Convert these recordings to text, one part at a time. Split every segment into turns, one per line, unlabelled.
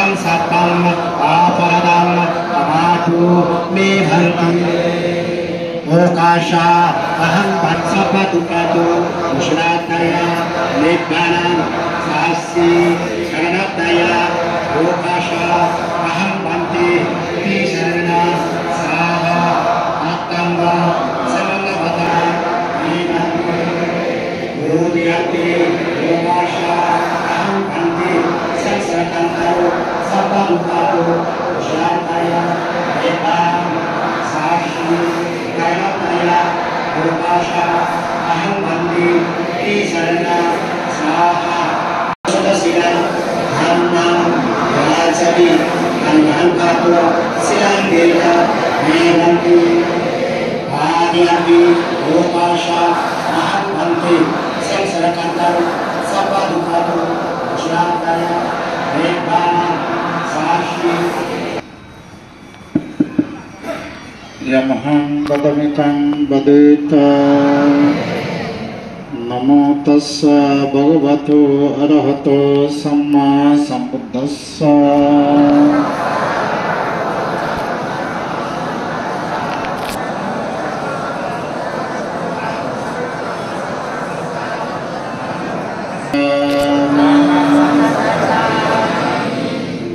अहं सत्यम् अपरदम् अमातु मे भन्ति ओकाशा अहं वत्सपदुपदु उष्णातया निब्बानं सास्ति शरणतया ओकाशा अहं भन्ति तीशरणा साहा आत्तंगा समलवता नीनन्ति बोधियति ओकाशा अहं भन्ति संसरकन्तरो सपदुपदु उष्णातया निब्बानं सास्ति शरणतया ओकाशा अहं भन्ति तीशरणा Saha Silang Hamam Rajabi Anang Kato Silang Dela Melanti Adiapi Okasha Maham Bante Sengsara Kantar Sapa Dukato Shrantaya Rebana Sashi
Yamaham Badamikam Badeta Namo tassa bhagavato arahato samma sambuddhassa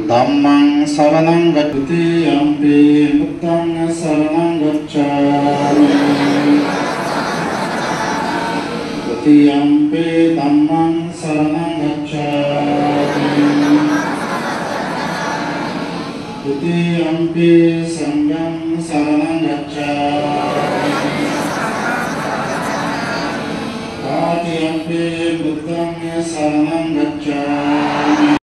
Dhammang saranang gacchati ampi buddhang saranang gacchami Yampi dhammang saranang gacchami Yampi sangham saranang gacchami Yampi buddhang saranang gacchami